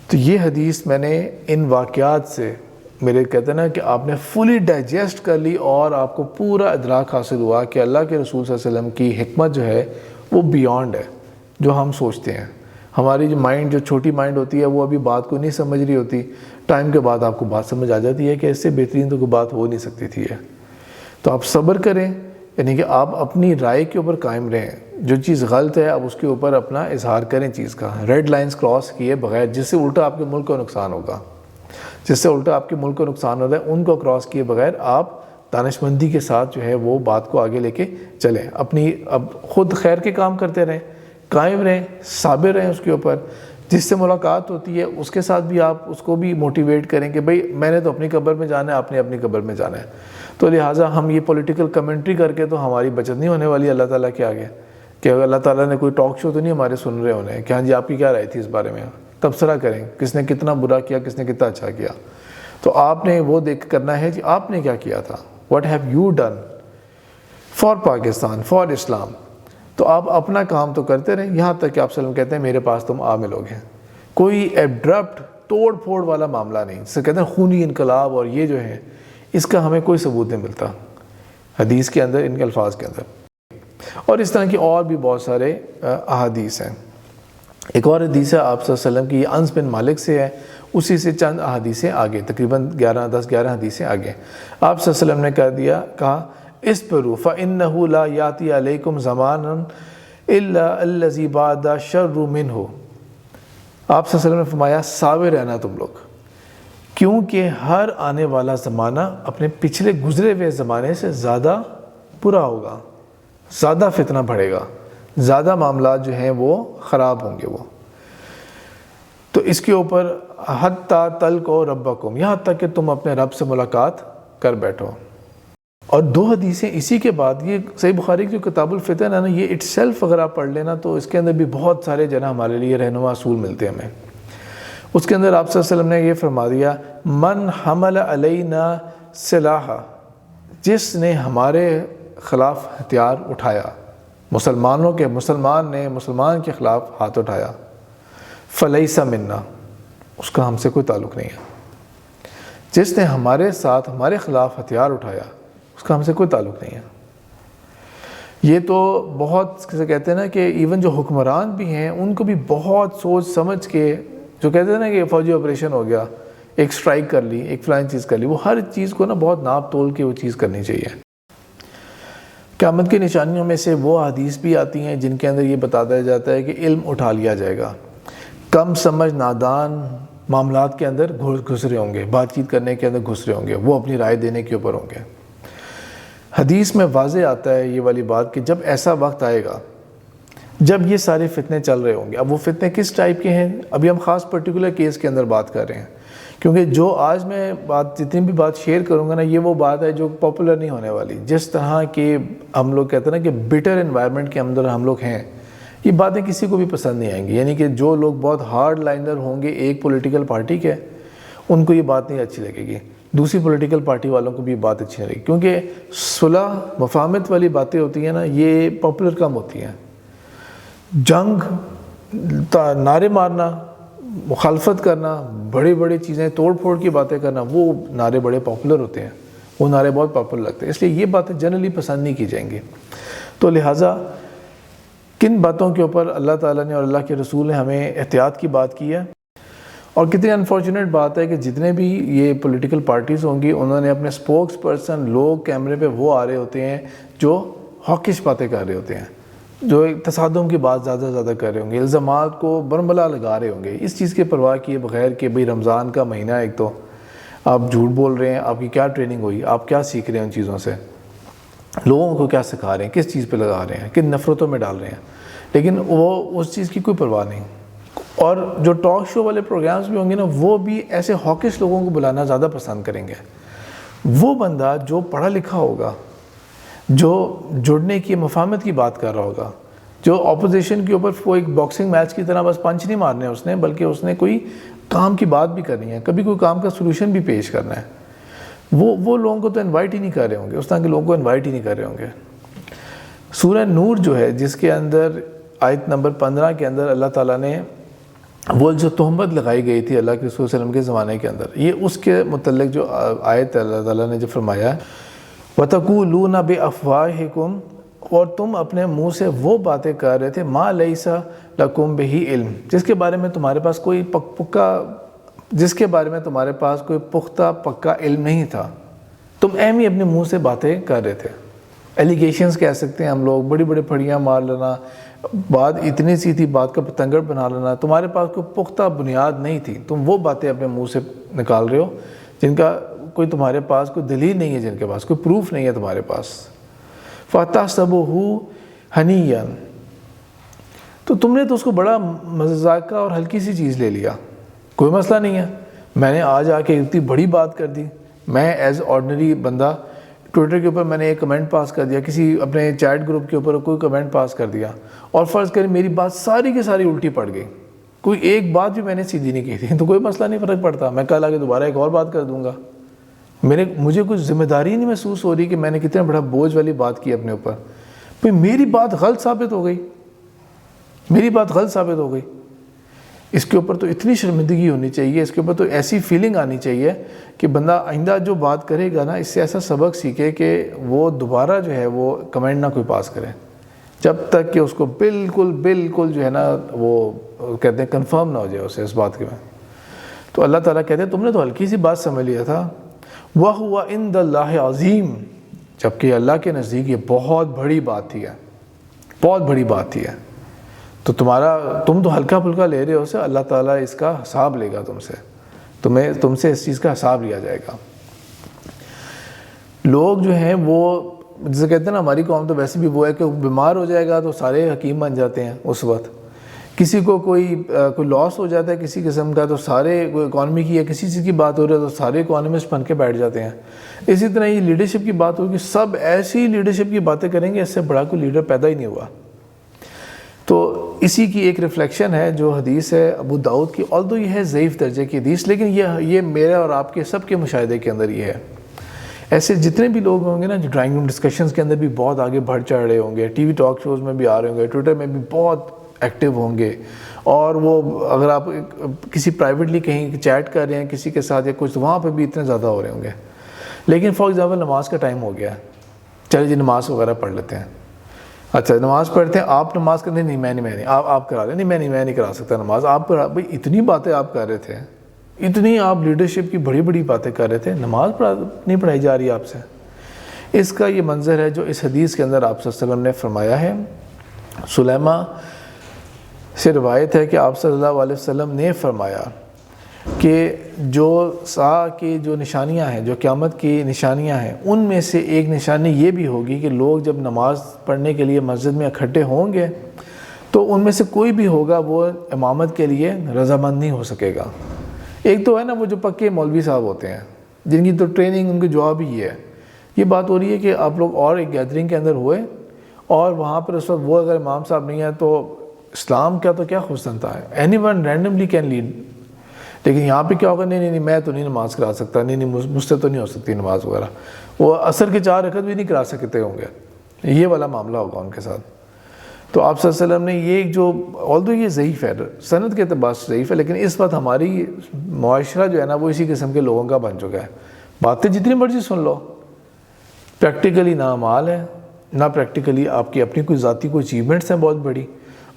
تو یہ حدیث میں نے ان واقعات سے میرے کہتے ہیں نا کہ آپ نے فلی ڈائجسٹ کر لی اور آپ کو پورا ادراک حاصل ہوا کہ اللہ کے رسول صلی اللہ علیہ وسلم کی حکمت جو ہے وہ بیانڈ ہے جو ہم سوچتے ہیں. ہماری جو مائنڈ، جو چھوٹی مائنڈ ہوتی ہے، وہ ابھی بات کو نہیں سمجھ رہی ہوتی. ٹائم کے بعد آپ کو بات سمجھ آ جاتی ہے کہ اس سے بہترین تو کوئی بات ہو نہیں سکتی تھی. تو آپ صبر کریں، یعنی کہ آپ اپنی رائے کے اوپر قائم رہیں. جو چیز غلط ہے آپ اس کے اوپر اپنا اظہار کریں چیز کا، ریڈ لائنز کراس کیے بغیر، جس سے الٹا آپ کے ملک کو نقصان ہوگا، جس سے الٹا آپ کے ملک کو نقصان ہوتا ہے، ان کو کراس کیے بغیر آپ دانشمندی کے ساتھ جو ہے وہ بات کو آگے لے کے چلیں. اپنی اب خود خیر کے کام کرتے رہیں، قائم رہیں، صابر رہیں اس کے اوپر. جس سے ملاقات ہوتی ہے اس کے ساتھ بھی آپ اس کو بھی موٹیویٹ کریں کہ بھئی میں نے تو اپنی قبر میں جانا ہے، آپ نے اپنی قبر میں جانا ہے. تو لہٰذا ہم یہ پولیٹیکل کمنٹری کر کے تو ہماری بچت نہیں ہونے والی اللہ تعالیٰ کے آگے، کہ اللہ تعالیٰ نے کوئی ٹاک شو تو نہیں ہمارے سن رہے ہونے کہ ہاں جی آپ کی کیا رائے تھی اس بارے میں. تبصرہ کریں کس نے کتنا برا کیا، کس نے کتنا اچھا کیا. تو آپ نے وہ دیکھ کرنا ہے کہ آپ نے کیا کیا تھا. What have you done for Pakistan, for Islam. تو آپ اپنا کام تو کرتے رہیں یہاں تک کہ آپ صلی اللہ علیہ وسلم کہتے ہیں میرے پاس تم عامل ہو گے. کوئی ایبڈرپٹ توڑ پھوڑ والا معاملہ نہیں، جسے کہتے ہیں خونی انقلاب اور یہ جو ہے اس کا ہمیں کوئی ثبوت نہیں ملتا حدیث کے اندر، ان کے الفاظ کے اندر. اور اس طرح کی اور بھی بہت سارے احادیث ہیں. ایک اور حدیث ہے آپ صلی اللہ علیہ وسلم کی، یہ انس بن مالک سے ہے، اسی سے چند احادیثیں آگے، تقریباً 11 حدیثیں آگے. آپ صلی اللہ علیہ وسلم نے کہا اصبروا فإنه لا یاتی علیکم زمان الا الذی بعد شر منہ. آپ صلی اللہ علیہ وسلم نے فرمایا صابر رہنا تم لوگ، کیونکہ ہر آنے والا زمانہ اپنے پچھلے گزرے ہوئے زمانے سے زیادہ برا ہوگا، زیادہ فتنہ بڑھے گا، زیادہ معاملات جو ہیں وہ خراب ہوں گے. وہ تو اس کے اوپر حتیٰ تلقوا ربکم، یہاں تک کہ تم اپنے رب سے ملاقات کر بیٹھو. اور 2 حدیثیں اسی کے بعد، یہ صحیح بخاری کی جو کتاب الفتن ہے نا، یہ اٹ سیلف اگر آپ پڑھ لینا تو اس کے اندر بھی بہت سارے ہمارے لیے رہنما اصول ملتے ہیں ہمیں. اس کے اندر آپ صلی اللہ علیہ وسلم نے یہ فرما دیا من حمل علینا سلاحا، جس نے ہمارے خلاف ہتھیار اٹھایا، مسلمان کے خلاف ہاتھ اٹھایا، فلیس منا، اس کا ہم سے کوئی تعلق نہیں ہے. جس نے ہمارے ساتھ ہمارے خلاف ہتھیار اٹھایا اس کا ہم سے کوئی تعلق نہیں ہے. یہ تو بہت کسے کہتے ہیں نا کہ ایون جو حکمران بھی ہیں ان کو بھی بہت سوچ سمجھ کے، جو کہتے ہیں نا کہ فوجی آپریشن ہو گیا، ایک سٹرائک کر لی، ایک فلائنگ چیز کر لی، وہ ہر چیز کو نا بہت ناپ تول کے وہ چیز کرنی چاہیے. قیامت کی نشانیوں میں سے وہ حدیث بھی آتی ہیں جن کے اندر یہ بتایا جاتا ہے کہ علم اٹھا لیا جائے گا. کم سمجھ نادان معاملات کے اندر گھس رہے ہوں گے، بات چیت کرنے کے اندر گھس رہے ہوں گے، وہ اپنی رائے دینے کے اوپر ہوں گے. حدیث میں واضح آتا ہے یہ والی بات کہ جب ایسا وقت آئے گا جب یہ سارے فتنے چل رہے ہوں گے. اب وہ فتنے کس ٹائپ کے ہیں ابھی ہم خاص پرٹیکولر کیس کے اندر بات کر رہے ہیں، کیونکہ جو آج میں جتنی بھی بات شیئر کروں گا نا، یہ وہ بات ہے جو پاپولر نہیں ہونے والی. جس طرح کے ہم لوگ کہتے ہیں نا کہ بیٹر انوائرمنٹ کے اندر ہم لوگ ہیں، یہ باتیں کسی کو بھی پسند نہیں آئیں گی. یعنی کہ جو لوگ بہت ہارڈ لائنر ہوں گے ایک پولیٹیکل پارٹی کے، ان کو یہ بات نہیں اچھی لگے گی. دوسری پولیٹیکل پارٹی والوں کو بھی بات اچھی نہیں لگے گی، کیونکہ صلح مفاہمت والی باتیں ہوتی ہیں نا، یہ پاپولر کم ہوتی ہیں. جنگ، نعرے مارنا، مخالفت کرنا، بڑی بڑی چیزیں توڑ پھوڑ کی باتیں کرنا، وہ نعرے بڑے پاپولر ہوتے ہیں، وہ نعرے بہت پاپولر لگتے ہیں. اس لیے یہ باتیں جنرلی پسند نہیں کی جائیں گی. تو لہٰذا کن باتوں کے اوپر اللہ تعالیٰ نے اور اللہ کے رسول نے ہمیں احتیاط کی بات کی ہے. اور کتنی انفارچونیٹ بات ہے کہ جتنے بھی یہ پولیٹیکل پارٹیز ہوں گی انہوں نے اپنے سپوکس پرسن لوگ کیمرے پہ وہ آ رہے ہوتے ہیں جو ہاکش باتیں کر رہے ہوتے ہیں، جو تصادم کی بات زیادہ کر رہے ہوں گے، الزامات کو برملا لگا رہے ہوں گے، اس چیز کی پرواہ کیے بغیر کہ بھئی رمضان کا مہینہ ہے، ایک تو آپ جھوٹ بول رہے ہیں، آپ کی کیا ٹریننگ ہوئی، آپ کیا سیکھ رہے ہیں ان چیزوں سے، لوگوں کو کیا سکھا رہے ہیں، کس چیز پہ لگا رہے ہیں، کن نفرتوں میں ڈال رہے ہیں، لیکن وہ اس چیز کی کوئی پرواہ نہیں. اور جو ٹاک شو والے پروگرامز بھی ہوں گے نا، وہ بھی ایسے ہاکش لوگوں کو بلانا زیادہ پسند کریں گے. وہ بندہ جو پڑھا لکھا ہوگا، جو جڑنے کی مفاہمت کی بات کر رہا ہوگا، جو اپوزیشن کے اوپر وہ ایک باکسنگ میچ کی طرح بس پنچ نہیں مارنے اس نے، بلکہ اس نے کوئی کام کی بات بھی کرنی ہے، کبھی کوئی کام کا سلوشن بھی پیش کرنا ہے، وہ لوگوں کو تو انوائٹ ہی نہیں کر رہے ہوں گے، اس طرح کے لوگوں کو انوائٹ ہی نہیں کر رہے ہوں گے. سورہ نور جو ہے، جس کے اندر آیت نمبر 15 کے اندر اللہ تعالیٰ نے وہ جو تہمت لگائی گئی تھی اللہ کے رسول صلی اللہ علیہ وسلم کے زمانے کے اندر، یہ اس کے متعلق جو آیت اللہ تعالیٰ نے جو فرمایا وَتَقُولُونَ بِأَفْوَاهِكُمْ، اور تم اپنے منہ سے وہ باتیں کر رہے تھے مَا لَيْسَ لَكُمْ بِهِ علم، جس کے بارے میں تمہارے پاس کوئی پختہ پکا علم نہیں تھا. تم ایم ہی اپنے منہ سے باتیں کر رہے تھے. ایلیگیشنز کہہ سکتے ہیں ہم لوگ، بڑی بڑی پھڑیاں مار لینا، بات اتنی سی تھی بات کا پتنگڑ بنا لینا، تمہارے پاس کوئی پختہ بنیاد نہیں تھی، تم وہ باتیں اپنے منہ سے نکال رہے ہو جن کا کوئی تمہارے پاس کوئی دلیل نہیں ہے، جن کے پاس کوئی پروف نہیں ہے تمہارے پاس. فَتَحْسَبُهُ هَنِيًّا، تو تم نے تو اس کو بڑا مذاق کا اور ہلکی سی چیز لے لیا. کوئی مسئلہ نہیں ہے. میں نے آج آ کے اتنی بڑی بات کر دی. میں ایز آرڈنری بندہ ٹویٹر کے اوپر میں نے ایک کمنٹ پاس کر دیا, کسی اپنے چیٹ گروپ کے اوپر کوئی کمنٹ پاس کر دیا, اور فرض کریں میری بات ساری کی ساری الٹی پڑ گئی, کوئی ایک بات بھی میں نے سیدھی نہیں کی تھی, تو کوئی مسئلہ نہیں, فرق پڑتا. میں کل آگے دوبارہ ایک اور بات کر دوں گا. مجھے کچھ ذمہ داری نہیں محسوس ہو رہی کہ میں نے کتنا بڑا بوجھ والی بات کی اپنے اوپر. بھئی میری بات غلط ثابت ہو گئی, میری بات غلط ثابت ہو گئی. اس کے اوپر تو اتنی شرمندگی ہونی چاہیے, اس کے اوپر تو ایسی فیلنگ آنی چاہیے کہ بندہ آئندہ جو بات کرے گا نا, اس سے ایسا سبق سیکھے کہ وہ دوبارہ جو ہے وہ کمنٹ نہ کوئی پاس کرے, جب تک کہ اس کو بالکل جو ہے نا وہ کہتے ہیں کنفرم نہ ہو جائے اسے اس بات کے میں. تو اللہ تعالیٰ کہتے ہیں تم نے تو ہلکی سی بات سمجھ لیا تھا. وَهُوَ عِنْدَ اللَّهِ عَظِيمٌ, جبکہ اللہ کے نزدیک یہ بہت بڑی بات تھی, بہت بڑی بات تھی. تو تم تو ہلکا پھلکا لے رہے ہو اسے, اللہ تعالیٰ اس کا حساب لے گا تم سے اس چیز کا حساب لیا جائے گا. لوگ جو ہیں وہ جسے کہتے ہیں نا, ہماری قوم تو ویسے بھی وہ ہے کہ بیمار ہو جائے گا تو سارے حکیم بن جاتے ہیں اس وقت. کسی کو کوئی لاس ہو جاتا ہے کسی قسم کا تو سارے, کوئی اکانومی کی یا کسی چیز کی بات ہو رہی ہے تو سارے اکانومسٹ بن کے بیٹھ جاتے ہیں. اسی طرح یہ لیڈرشپ کی بات ہوگی, سب ایسی لیڈرشپ کی باتیں کریں گے, اس سے بڑا کوئی لیڈر پیدا ہی نہیں ہوا. تو اسی کی ایک ریفلیکشن ہے جو حدیث ہے ابو داؤد کی, although یہ ہے ضعیف درجے کی حدیث, لیکن یہ میرے اور آپ کے سب کے مشاہدے کے اندر یہ ہے. ایسے جتنے بھی لوگ ہوں گے نا جو ڈرائنگ روم ڈسکشنز کے اندر بھی بہت آگے بڑھ چڑھ رہے ہوں گے, ٹی وی ٹاک شوز میں بھی آ رہے ہوں گے, ٹویٹر میں بھی بہت ایکٹیو ہوں گے, اور وہ اگر آپ کسی پرائیویٹلی کہیں چیٹ کر رہے ہیں کسی کے ساتھ یا کچھ, وہاں پہ بھی اتنے زیادہ ہو رہے ہوں گے. لیکن فار ایگزامپل نماز کا ٹائم ہو گیا, چلے جی نماز وغیرہ پڑھ لیتے ہیں. اچھا نماز پڑھتے ہیں, آپ نماز کرنے نہیں, میں نہیں, آپ کرا لیں, نہیں میں نہیں کرا سکتا نماز, آپ کرا. بھائی اتنی باتیں آپ کر رہے تھے, اتنی آپ لیڈرشپ کی بڑی باتیں کر رہے تھے, نماز نہیں پڑھائی جا رہی آپ سے. اس کا یہ منظر ہے جو اس حدیث کے اندر آپ صلی اللہ علیہ وسلم نے فرمایا ہے. سلیمہ سے روایت ہے کہ آپ صلی اللہ علیہ وسلم نے فرمایا کہ جو ساعہ کی جو نشانیاں ہیں, جو قیامت کی نشانیاں ہیں, ان میں سے ایک نشانی یہ بھی ہوگی کہ لوگ جب نماز پڑھنے کے لیے مسجد میں اکٹھے ہوں گے تو ان میں سے کوئی بھی ہوگا وہ امامت کے لیے رضامند نہیں ہو سکے گا. ایک تو ہے نا وہ جو پکے مولوی صاحب ہوتے ہیں جن کی تو ٹریننگ ان کی جواب ہی ہے. یہ بات ہو رہی ہے کہ آپ لوگ اور ایک گیدرنگ کے اندر ہوئے اور وہاں پر اس وقت وہ اگر امام صاحب نہیں ہے تو اسلام کا تو کیا خوش سنتا ہے, any one randomly can lead. لیکن یہاں پہ کیا ہوگا, نہیں میں تو نہیں نماز کرا سکتا, نہیں مجھ سے تو نہیں ہو سکتی نماز وغیرہ. وہ عصر کے 4 رکعت بھی نہیں کرا سکتے ہوں گے, یہ والا معاملہ ہوگا ان کے ساتھ. تو آپ صلی اللہ علیہ وسلم نے یہ جو although یہ ضعیف ہے, سند کے اعتبار سے ضعیف ہے, لیکن اس وقت ہماری معاشرہ جو ہے نا وہ اسی قسم کے لوگوں کا بن چکا ہے. باتیں جتنی مرضی سن لو, پریکٹیکلی نہ عمال ہے, نہ پریکٹیکلی آپ کی اپنی کوئی ذاتی کوئی اچیومنٹس ہیں بہت بڑی.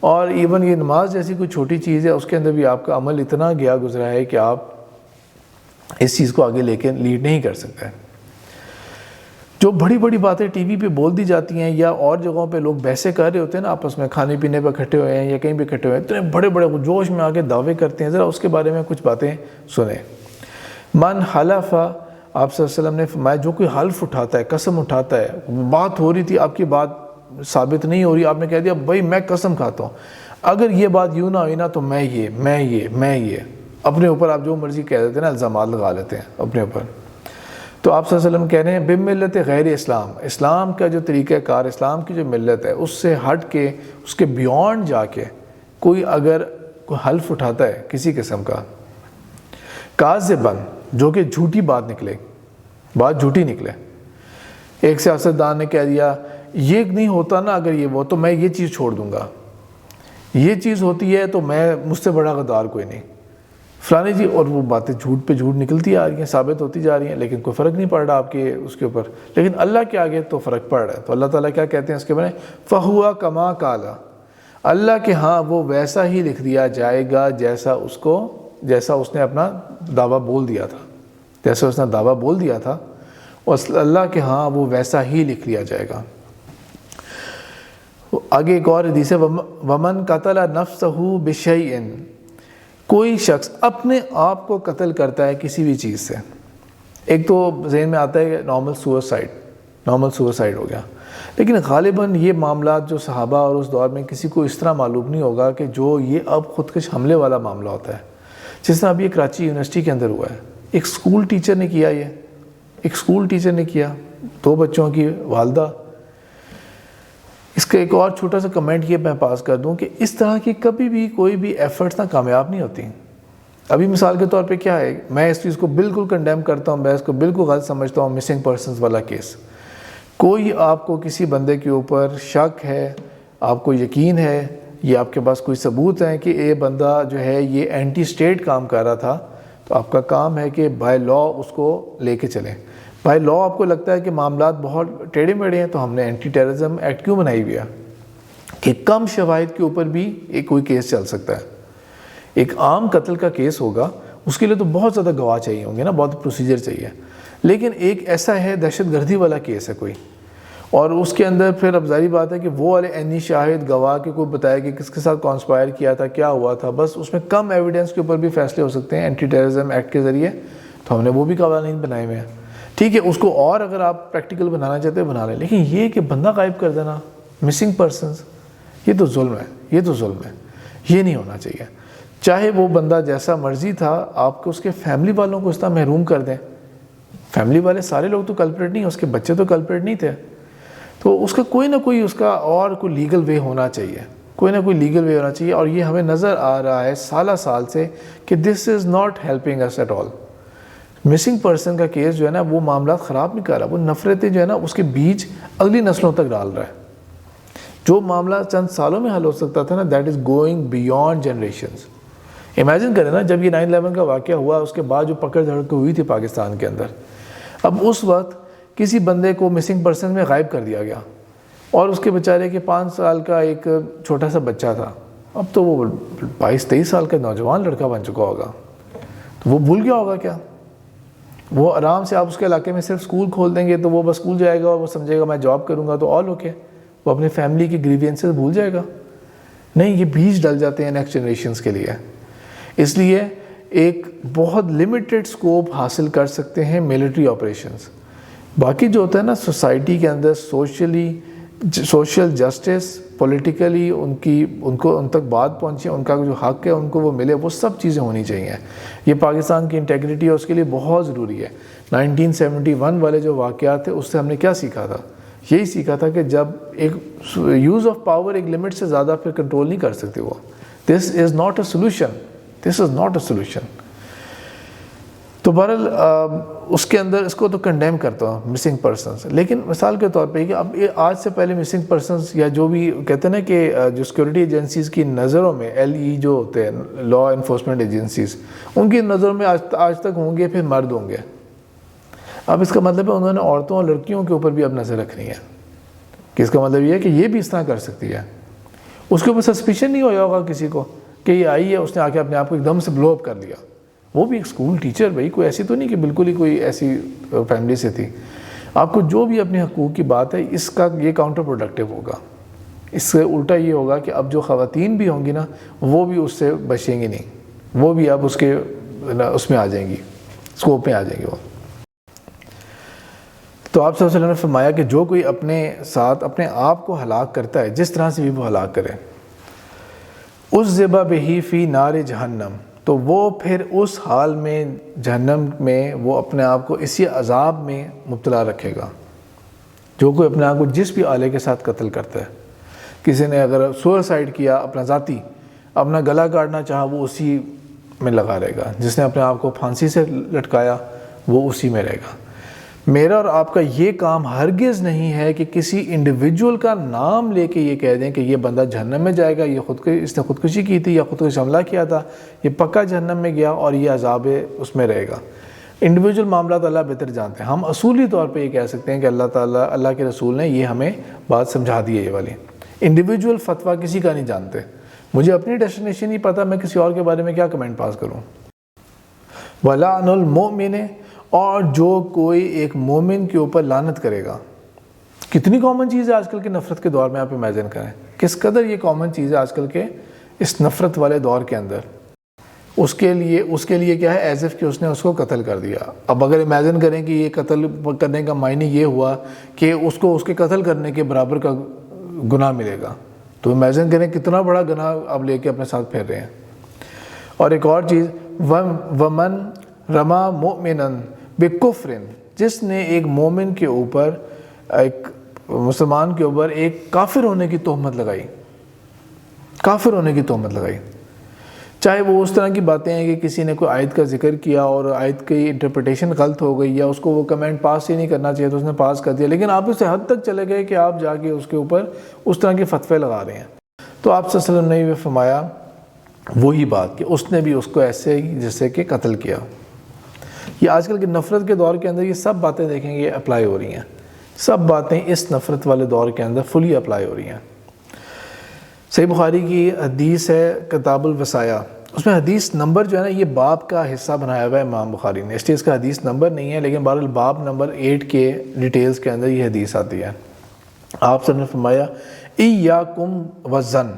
اور ایون یہ نماز جیسی کوئی چھوٹی چیز ہے, اس کے اندر بھی آپ کا عمل اتنا گیا گزرا ہے کہ آپ اس چیز کو آگے لے کے لیڈ نہیں کر سکتے. جو بڑی باتیں ٹی وی پہ بول دی جاتی ہیں یا اور جگہوں پہ لوگ بحثیں کر رہے ہوتے ہیں نا آپس میں, کھانے پینے پہ اکٹھے ہوئے ہیں یا کہیں پہ اکٹھے ہوئے ہیں, اتنے بڑے جوش میں آگے دعوے کرتے ہیں, ذرا اس کے بارے میں کچھ باتیں سنیں. من حلف, آپ صلی اللہ علیہ وسلم نے فرمایا جو کوئی حلف اٹھاتا ہے, قسم اٹھاتا ہے, بات ہو رہی تھی آپ کی بات ثابت نہیں ہو رہی, آپ نے کہہ دیا بھائی میں قسم کھاتا ہوں, اگر یہ بات یوں نہ ہوئی نا تو میں یہ اپنے اوپر آپ جو مرضی کہہ دیتے ہیں نا, الزامات لگا لیتے ہیں اپنے اوپر. تو آپ صلی اللہ علیہ وسلم کہہ رہے ہیں بملت غیر اسلام, اسلام کا جو طریقہ کار, اسلام کی جو ملت ہے اس سے ہٹ کے, اس کے بیونڈ جا کے کوئی اگر کوئی حلف اٹھاتا ہے کسی قسم کا, کاذبن, جو کہ جھوٹی بات نکلے, بات جھوٹی نکلے. ایک سیاستدان نے کہہ دیا یہ نہیں ہوتا نا اگر یہ وہ, تو میں یہ چیز چھوڑ دوں گا, یہ چیز ہوتی ہے تو مجھ سے بڑا غدار کوئی نہیں فلانے جی. اور وہ باتیں جھوٹ پہ جھوٹ نکلتی آ رہی ہیں, ثابت ہوتی جا رہی ہیں, لیکن کوئی فرق نہیں پڑ رہا آپ کے اس کے اوپر. لیکن اللہ کے آگے تو فرق پڑ رہا ہے. تو اللہ تعالیٰ کیا کہتے ہیں اس کے بارے میں, فہوا کما کالا, اللہ کے ہاں وہ ویسا ہی لکھ دیا جائے گا جیسا اس نے اپنا دعویٰ بول دیا تھا, جیسا اس نے دعویٰ بول دیا تھا, اور اللہ کے ہاں وہ ویسا ہی لکھ لیا جائے گا. آگے ایک اور حدیث ہے, ومن قتل نفسہ بشیء, کوئی شخص اپنے آپ کو قتل کرتا ہے کسی بھی چیز سے. ایک تو ذہن میں آتا ہے کہ نارمل سوسائڈ ہو گیا, لیکن غالباً یہ معاملات جو صحابہ اور اس دور میں کسی کو اس طرح معلوم نہیں ہوگا کہ جو یہ اب خودکش حملے والا معاملہ ہوتا ہے، جس طرح ابھی کراچی یونیورسٹی کے اندر ہوا ہے. ایک اسکول ٹیچر نے کیا، یہ ایک اسکول ٹیچر نے کیا، 2 بچوں کی والدہ. اس کا ایک اور چھوٹا سا کمنٹ یہ میں پاس کر دوں کہ اس طرح کی کبھی بھی کوئی بھی ایفرٹس نہ کامیاب نہیں ہوتی. ابھی مثال کے طور پہ کیا ہے، میں اس چیز کو بالکل کنڈیم کرتا ہوں، میں اس کو بالکل غلط سمجھتا ہوں، مسنگ پرسنز والا کیس. کوئی آپ کو کسی بندے کے اوپر شک ہے، آپ کو یقین ہے، یہ آپ کے پاس کوئی ثبوت ہے کہ یہ بندہ جو ہے یہ اینٹی اسٹیٹ کام کر رہا تھا، تو آپ کا کام ہے کہ بائی لا اس کو لے کے چلیں. بائی لا آپ کو لگتا ہے کہ معاملات بہت ٹیڑھے میڑھے ہیں، تو ہم نے اینٹی ٹیررزم ایکٹ کیوں بنائی ہوئی ہے کہ کم شواہد کے اوپر بھی ایک کوئی کیس چل سکتا ہے. ایک عام قتل کا کیس ہوگا، اس کے لیے تو بہت زیادہ گواہ چاہیے ہوں گے نا، بہت پروسیجر چاہیے. لیکن ایک ایسا ہے دہشت گردی والا کیس ہے کوئی، اور اس کے اندر پھر اب ظاہری بات ہے کہ وہ والے عینی شاہد گواہ کے کوئی بتایا کہ کس کے ساتھ کانسپائر کیا تھا، کیا ہوا تھا، بس اس میں کم ایویڈنس کے اوپر بھی فیصلے ہو سکتے ہیں اینٹی ٹیررزم ایکٹ کے ذریعے. تو ہم نے وہ بھی قوانین بنائے ہوئے ہیں. ٹھیک ہے، اس کو اور اگر آپ پریکٹیکل بنانا چاہتے ہیں بنا لیں، لیکن یہ کہ بندہ غائب کر دینا، مسنگ پرسنز، یہ تو ظلم ہے، یہ تو ظلم ہے، یہ نہیں ہونا چاہیے. چاہے وہ بندہ جیسا مرضی تھا، آپ کو اس کے فیملی والوں کو اس طرح محروم کر دیں. فیملی والے سارے لوگ تو کلپریٹ نہیں، اس کے بچے تو کلپریٹ نہیں تھے، تو اس کا کوئی نہ کوئی اس کا اور کوئی لیگل وے ہونا چاہیے، کوئی نہ کوئی لیگل وے ہونا چاہیے. اور یہ ہمیں نظر آ رہا ہے سالہ سال سے کہ this is not helping us at all. Missing person کا کیس جو ہے نا، وہ معاملات خراب نہیں کر رہا، وہ نفرتیں جو ہے نا اس کے بیج اگلی نسلوں تک ڈال رہا ہے. جو معاملہ چند سالوں میں حل ہو سکتا تھا نا، that is going beyond generations. Imagine کریں نا، جب یہ 9/11 کا واقعہ ہوا، اس کے بعد جو پکڑ دھڑک ہوئی تھی پاکستان کے اندر، اب اس وقت کسی بندے کو مسنگ پرسن میں غائب کر دیا گیا، اور اس کے بیچارے کے 5 سال کا ایک چھوٹا سا بچہ تھا، اب تو وہ 22-23 سال کا نوجوان لڑکا بن چکا ہوگا. تو وہ بھول گیا ہوگا کیا؟ وہ آرام سے آپ اس کے علاقے میں صرف اسکول کھول دیں گے تو وہ بس اسکول جائے گا اور وہ سمجھے گا میں جاب کروں گا تو آل اوکے، وہ اپنے فیملی کی گریوینسز بھول جائے گا. نہیں، یہ بیج ڈل جاتے ہیں نیکسٹ جنریشنز کے لیے. اس لیے ایک بہت لمیٹڈ سکوپ حاصل کر سکتے ہیں ملٹری آپریشنز. باقی جو ہوتا ہے نا سوسائٹی کے اندر سوشل جسٹس، پولیٹیکلی ان تک بات پہنچے، ان کا جو حق ہے ان کو وہ ملے، وہ سب چیزیں ہونی چاہیے. یہ پاکستان کی انٹیگریٹی ہے، اس کے لیے بہت ضروری ہے. 1971 والے جو واقعات تھے، اس سے ہم نے کیا سیکھا تھا؟ یہی سیکھا تھا کہ جب ایک یوز آف پاور ایک لمٹ سے زیادہ پھر کنٹرول نہیں کر سکتے وہ. This is not a solution, this is not a solution. تو بہرحال اس کے اندر اس کو تو کنڈیم کرتا ہوں مسنگ پرسنز. لیکن مثال کے طور پہ کہ اب آج سے پہلے مسنگ پرسنز یا جو بھی کہتے ہیں نا کہ جو سیکورٹی ایجنسیز کی نظروں میں LE جو ہوتے ہیں لا انفورسمنٹ ایجنسیز، ان کی نظروں میں آج تک ہوں گے، پھر مرد ہوں گے. اب اس کا مطلب ہے انہوں نے عورتوں اور لڑکیوں کے اوپر بھی اب نظر رکھنی ہے، کہ اس کا مطلب یہ ہے کہ یہ بھی اس طرح کر سکتی ہے. اس کے اوپر سسپیشن نہیں ہویا ہوگا کسی کو کہ یہ آئی ہے، اس نے آ کے اپنے آپ کو ایک دم سے بلو اپ کر دیا. وہ بھی ایک اسکول ٹیچر، بھائی کوئی ایسی تو نہیں کہ بالکل ہی کوئی ایسی فیملی سے تھی. آپ کو جو بھی اپنے حقوق کی بات ہے، اس کا یہ کاؤنٹر پروڈکٹیو ہوگا. اس سے الٹا یہ ہوگا کہ اب جو خواتین بھی ہوں گی نا، وہ بھی اس سے بچیں گی نہیں، وہ بھی اب اس میں آ جائیں گی، اسکوپ میں آ جائیں گی وہ. تو آپ صلی اللہ علیہ وسلم نے فرمایا کہ جو کوئی اپنے ساتھ اپنے آپ کو ہلاک کرتا ہے، جس طرح سے بھی وہ ہلاک کرے، اُذِّبَ بِهِ فِي نَارِ جہنم، تو وہ پھر اس حال میں جہنم میں وہ اپنے آپ کو اسی عذاب میں مبتلا رکھے گا. جو کوئی اپنے آپ کو جس بھی آلے کے ساتھ قتل کرتا ہے، کسی نے اگر سوئسائڈ کیا، اپنا ذاتی اپنا گلا کاٹنا چاہا، وہ اسی میں لگا رہے گا. جس نے اپنے آپ کو پھانسی سے لٹکایا، وہ اسی میں رہے گا. میرا اور آپ کا یہ کام ہرگز نہیں ہے کہ کسی انڈیویجول کا نام لے کے یہ کہہ دیں کہ یہ بندہ جہنم میں جائے گا، اس نے خودکشی کی تھی یا خودکشی حملہ کیا تھا، یہ پکا جہنم میں گیا اور یہ عذاب اس میں رہے گا. انڈیویجول معاملات اللہ بہتر جانتے ہیں. ہم اصولی طور پہ یہ کہہ سکتے ہیں کہ اللہ تعالیٰ، اللہ کے رسول نے یہ ہمیں بات سمجھا دی ہے. یہ والی انڈیویجول فتویٰ کسی کا نہیں جانتے. مجھے اپنی ڈیسٹینیشن نہیں پتہ، میں کسی اور کے بارے میں کیا کمنٹ پاس کروں. وَلَعْنُ الْمُؤْمِنِ، اور جو کوئی ایک مومن کے اوپر لعنت کرے گا. کتنی کامن چیز ہے آج کل کے نفرت کے دور میں، آپ امیجن کریں کس قدر یہ کامن چیز ہے آج کل کے اس نفرت والے دور کے اندر. اس کے لیے کیا ہے، ایز اف کہ اس نے اس کو قتل کر دیا۔ اب اگر امیجن کریں کہ یہ قتل کرنے کا معنی یہ ہوا کہ اس کو اس کے قتل کرنے کے برابر کا گناہ ملے گا، تو امیجن کریں کتنا بڑا گناہ اب لے کے اپنے ساتھ پھیر رہے ہیں۔ اور ایک اور چیز، ومن رما مؤمنا بکفر، جس نے ایک مومن کے اوپر، ایک مسلمان کے اوپر ایک کافر ہونے کی تہمت لگائی، کافر ہونے کی تہمت لگائی، چاہے وہ اس طرح کی باتیں ہیں کہ کسی نے کوئی آیت کا ذکر کیا اور آیت کی انٹرپریٹیشن غلط ہو گئی، یا اس کو وہ کمنٹ پاس ہی نہیں کرنا چاہیے تو اس نے پاس کر دیا، لیکن آپ اس سے حد تک چلے گئے کہ آپ جا کے اس کے اوپر اس طرح کے فتوے لگا رہے ہیں۔ تو آپ صلی اللہ علیہ وسلم نے یہ فرمایا وہی بات کہ اس نے بھی اس کو ایسے ہی جیسے کہ قتل کیا۔ یہ آج کل کے نفرت کے دور کے اندر یہ سب باتیں دیکھیں گے اپلائی ہو رہی ہیں، سب باتیں اس نفرت والے دور کے اندر فلی اپلائی ہو رہی ہیں۔ صحیح بخاری کی حدیث ہے کتاب الوصایا، اس میں حدیث نمبر جو ہے نا یہ باب کا حصہ بنایا ہوا ہے امام بخاری نے، اس لیے اس کا حدیث نمبر نہیں ہے، لیکن بہرحال باب نمبر 8 کے ڈیٹیلز کے اندر یہ حدیث آتی ہے۔ آپ سب نے فرمایا ایاکم والظن،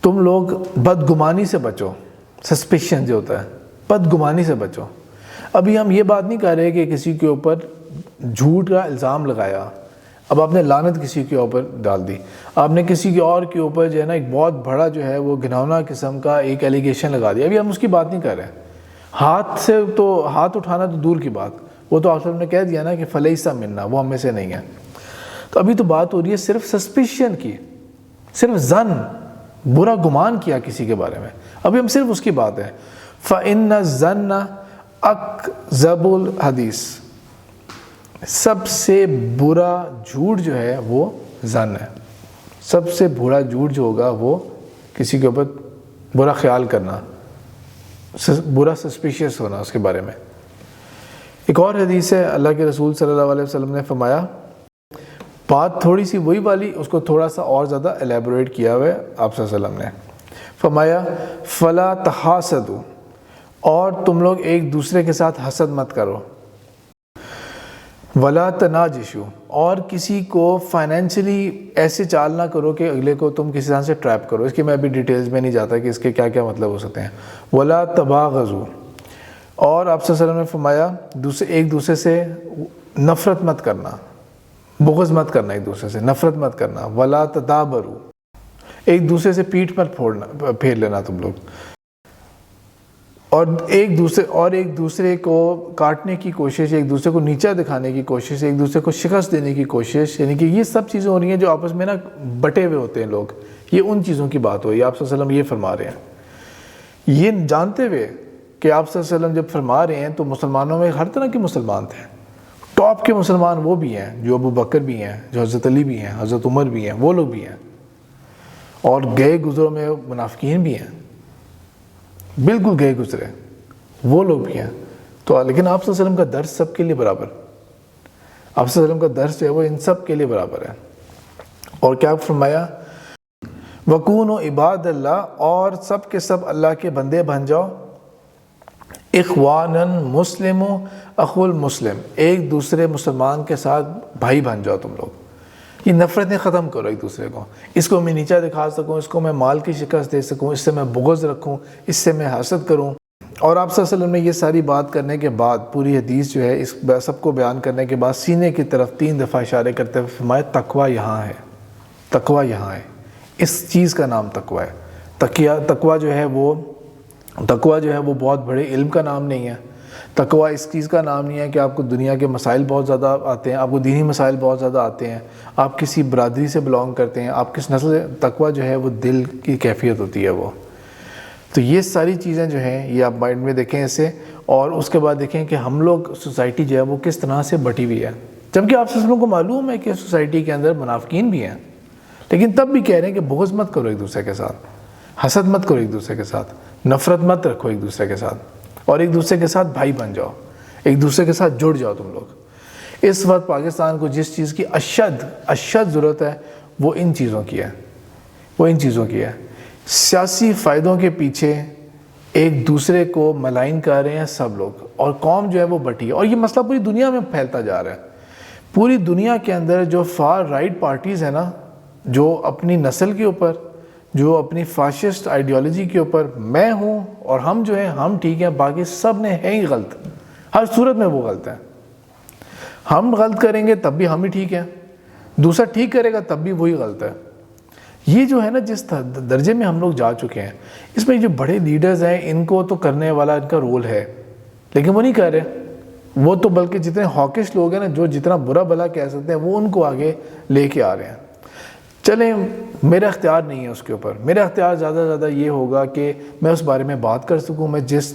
تم لوگ بدگمانی سے بچو، سسپیشن جو ہوتا ہے، بدگمانی سے بچو۔ ابھی ہم یہ بات نہیں کر رہے کہ کسی کے اوپر جھوٹ کا الزام لگایا، اب آپ نے لعنت کسی کے اوپر ڈال دی، آپ نے کسی کے اور کے اوپر جو ہے نا ایک بہت بڑا جو ہے وہ گھناؤنا قسم کا ایک ایلیگیشن لگا دیا، ابھی ہم اس کی بات نہیں کر رہے۔ ہاتھ سے تو ہاتھ اٹھانا تو دور کی بات، وہ تو آپ نے کہہ دیا نا کہ فلیسا منا، وہ ہم میں سے نہیں ہے۔ تو ابھی تو بات ہو رہی ہے صرف سسپیشن کی، صرف ظن، برا گمان کیا کسی کے بارے میں، ابھی ہم صرف اس کی بات ہے۔ فَإِنَّ الظَّنَّ اکذب الحدیث، سب سے برا جھوٹ جو ہے وہ ظن ہے، سب سے برا جھوٹ جو ہوگا وہ کسی کے اوپر برا خیال کرنا، برا سسپیشیس ہونا اس کے بارے میں۔ ایک اور حدیث ہے، اللہ کے رسول صلی اللہ علیہ وسلم نے فرمایا، بات تھوڑی سی وہی والی، اس کو تھوڑا سا اور زیادہ ایلیبوریٹ کیا ہوا ہے آپ صلی اللہ علیہ وسلم نے، فرمایا فلا تحاسدوا، اور تم لوگ ایک دوسرے کے ساتھ حسد مت کرو، ولا تناجشوا، اور کسی کو فائنینشلی ایسے چال نہ کرو کہ اگلے کو تم کسی طرح سے ٹریپ کرو، اس کی میں ابھی ڈیٹیلز میں نہیں جاتا کہ اس کے کیا کیا مطلب ہو سکتے ہیں۔ ولا تباغضوا، اور آپ صلی اللہ علیہ وسلم نے فرمایا ایک دوسرے سے نفرت مت کرنا، بغض مت کرنا، ایک دوسرے سے نفرت مت کرنا۔ ولا تدابروا، ایک دوسرے سے پیٹھ مت پھیر لینا تم لوگ، اور ایک دوسرے کو کاٹنے کی کوشش، ایک دوسرے کو نیچا دکھانے کی کوشش، ایک دوسرے کو شکست دینے کی کوشش، یعنی کہ یہ سب چیزیں ہو رہی ہیں جو آپس میں نا بٹے ہوئے ہوتے ہیں لوگ، یہ ان چیزوں کی بات ہوئی۔ آپ صلی اللہ علیہ وسلم یہ فرما رہے ہیں، یہ جانتے ہوئے کہ آپ صلی اللہ علیہ وسلم جب فرما رہے ہیں تو مسلمانوں میں ہر طرح کے مسلمان تھے، ٹاپ کے مسلمان وہ بھی ہیں جو ابو بکر بھی ہیں، جو حضرت علی بھی ہیں، حضرت عمر بھی ہیں، وہ لوگ بھی ہیں، اور گئے گزروں میں منافقین بھی ہیں، بالکل گئے گزرے وہ لوگ بھی ہیں۔ تو لیکن آپ صلی اللہ علیہ وسلم کا درس سب کے لیے برابر، آپ صلی اللہ علیہ وسلم کا درس جو ہے وہ ان سب کے لیے برابر ہے۔ اور کیا فرمایا، وَكُونُوا عِبَادَ اللَّهِ، اور سب کے سب اللہ کے بندے بن جاؤ، اخواناً مسلم اخو المسلم، ایک دوسرے مسلمان کے ساتھ بھائی بن جاؤ تم لوگ، یہ نفرتیں ختم کرو ایک دوسرے کو، اس کو میں نیچا دکھا سکوں، اس کو میں مال کی شکست دے سکوں، اس سے میں بغض رکھوں، اس سے میں حسد کروں۔ اور آپ صلی اللہ علیہ وسلم نے یہ ساری بات کرنے کے بعد، پوری حدیث جو ہے اس سب کو بیان کرنے کے بعد، سینے کی طرف 3 دفعہ اشارے کرتے ہوئے فرمایا تقوی یہاں ہے، تقوی یہاں ہے، اس چیز کا نام تقوی ہے۔ تقوی جو ہے وہ بہت بڑے علم کا نام نہیں ہے، تقوی اس چیز کا نام نہیں ہے کہ آپ کو دنیا کے مسائل بہت زیادہ آتے ہیں، آپ کو دینی مسائل بہت زیادہ آتے ہیں، آپ کسی برادری سے بلانگ کرتے ہیں، آپ کس نسل سے، تقوی جو ہے وہ دل کی کیفیت ہوتی ہے وہ۔ تو یہ ساری چیزیں جو ہیں یہ آپ مائنڈ میں دیکھیں اسے، اور اس کے بعد دیکھیں کہ ہم لوگ سوسائٹی جو ہے وہ کس طرح سے بٹی ہوئی ہے، جبکہ آپ سب کو معلوم ہے کہ سوسائٹی کے اندر منافقین بھی ہیں، لیکن تب بھی کہہ رہے ہیں کہ بغض مت کرو ایک دوسرے کے ساتھ، حسد مت کرو ایک دوسرے کے ساتھ، نفرت مت رکھو ایک دوسرے کے ساتھ، اور ایک دوسرے کے ساتھ بھائی بن جاؤ، ایک دوسرے کے ساتھ جڑ جاؤ تم لوگ۔ اس وقت پاکستان کو جس چیز کی اشد ضرورت ہے وہ ان چیزوں کی ہے، سیاسی فائدوں کے پیچھے ایک دوسرے کو ملائن کر رہے ہیں سب لوگ، اور قوم جو ہے وہ بٹی ہے، اور یہ مسئلہ پوری دنیا میں پھیلتا جا رہا ہے۔ پوری دنیا کے اندر جو فار رائٹ پارٹیز ہیں نا، جو اپنی نسل کے اوپر، جو اپنی فاشسٹ آئیڈیالوجی کے اوپر میں ہوں اور ہم جو ہیں ہم ٹھیک ہیں، باقی سب نے ہیں ہی غلط، ہر صورت میں وہ غلط ہیں. ہم غلط کریں گے تب بھی ہم ہی ٹھیک ہیں، دوسرا ٹھیک کرے گا تب بھی وہی غلط ہے. یہ جو ہے نا جس درجے میں ہم لوگ جا چکے ہیں، اس میں جو بڑے لیڈرز ہیں ان کو تو کرنے والا ان کا رول ہے، لیکن وہ نہیں کر رہے. وہ تو بلکہ جتنے ہاکش لوگ ہیں نا، جو جتنا برا بھلا کہہ سکتے ہیں، وہ ان کو آگے لے کے آ رہے ہیں. چلیں، میرا اختیار نہیں ہے اس کے اوپر. میرا اختیار زیادہ سے زیادہ یہ ہوگا کہ میں اس بارے میں بات کر سکوں. میں جس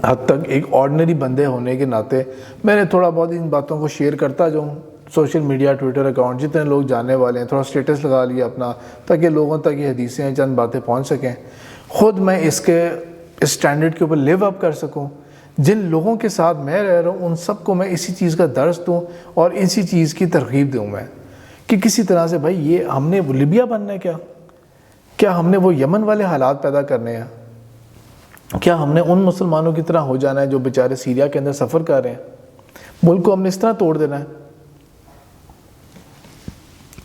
حد تک ایک آرڈنری بندے ہونے کے ناطے میں نے تھوڑا بہت ان باتوں کو شیئر کرتا جاؤں. سوشل میڈیا، ٹویٹر اکاؤنٹ جتنے لوگ جاننے والے ہیں، تھوڑا سٹیٹس لگا لیا اپنا، تاکہ لوگوں تک یہ حدیثیں چند باتیں پہنچ سکیں. خود میں اس سٹینڈرڈ کے اوپر لیو اپ کر سکوں. جن لوگوں کے ساتھ میں رہ رہا ہوں ان سب کو میں اسی چیز کا درس دوں اور اسی چیز کی ترغیب دوں میں، کہ کسی طرح سے بھائی یہ ہم نے لیبیا بننا ہے، کیا ہم نے وہ یمن والے حالات پیدا کرنے ہیں؟ کیا ہم نے ان مسلمانوں کی طرح ہو جانا ہے جو بیچارے سیریا کے اندر سفر کر رہے ہیں؟ ملک کو ہم نے اس طرح توڑ دینا ہے؟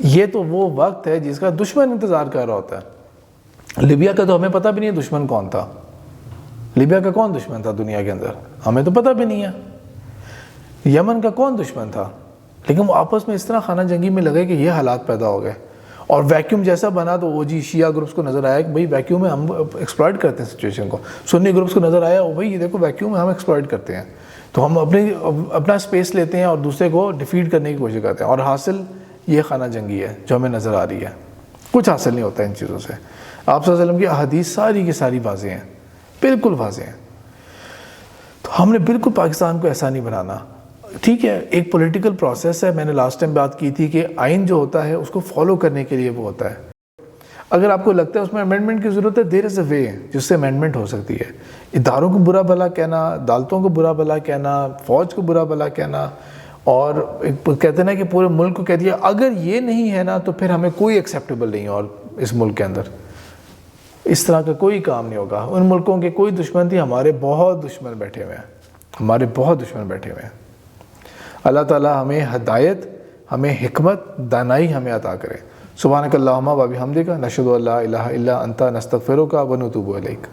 یہ تو وہ وقت ہے جس کا دشمن انتظار کر رہا ہوتا ہے. لیبیا کا تو ہمیں پتہ بھی نہیں دشمن کون تھا. لیبیا کا کون دشمن تھا دنیا کے اندر ہمیں تو پتہ بھی نہیں ہے. یمن کا کون دشمن تھا؟ لیکن وہ آپس میں اس طرح خانہ جنگی میں لگے کہ یہ حالات پیدا ہو گئے، اور ویکیوم جیسا بنا تو وہ شیعہ گروپس کو نظر آیا کہ بھائی ویکیوم میں ہم ایکسپلائٹ کرتے ہیں سچویشن کو. سنی گروپس کو نظر آیا بھائی یہ دیکھو ویکیوم میں ہم ایکسپلائٹ کرتے ہیں، تو ہم اپنا اسپیس لیتے ہیں اور دوسرے کو ڈیفیٹ کرنے کی کوشش کرتے ہیں، اور حاصل یہ خانہ جنگی ہے جو ہمیں نظر آ رہی ہے. کچھ حاصل نہیں ہوتا ان چیزوں سے. آپ صلی اللہ علیہ وسلم کی احادیث ساری کی ساری واضح ہیں، بالکل واضح ہیں. تو ہم نے بالکل پاکستان کو ایسا نہیں بنانا. ٹھیک ہے، ایک پولیٹیکل پروسیس ہے. میں نے لاسٹ ٹائم بات کی تھی کہ آئین جو ہوتا ہے اس کو فالو کرنے کے لیے وہ ہوتا ہے. اگر آپ کو لگتا ہے اس میں امینڈمنٹ کی ضرورت ہے، دیر از اے وے جس سے امینڈمنٹ ہو سکتی ہے. اداروں کو برا بھلا کہنا، عدالتوں کو برا بھلا کہنا، فوج کو برا بھلا کہنا، اور کہتے ہیں نا کہ پورے ملک کو کہہ دیا اگر یہ نہیں ہے نا تو پھر ہمیں کوئی ایکسیپٹیبل نہیں ہے. اور اس ملک کے اندر اس طرح کا کوئی کام نہیں ہوگا. ان ملکوں کے کوئی دشمن تھی، ہمارے بہت دشمن بیٹھے ہوئے ہیں، ہمارے بہت دشمن بیٹھے ہوئے ہیں. اللہ تعالیٰ ہمیں ہدایت، ہمیں حکمت، دانائی ہمیں عطا کرے. سبحانک اللہم و بحمدک، نشہد ان لا الہ الا انت، نستغفرک و نتوب الیک.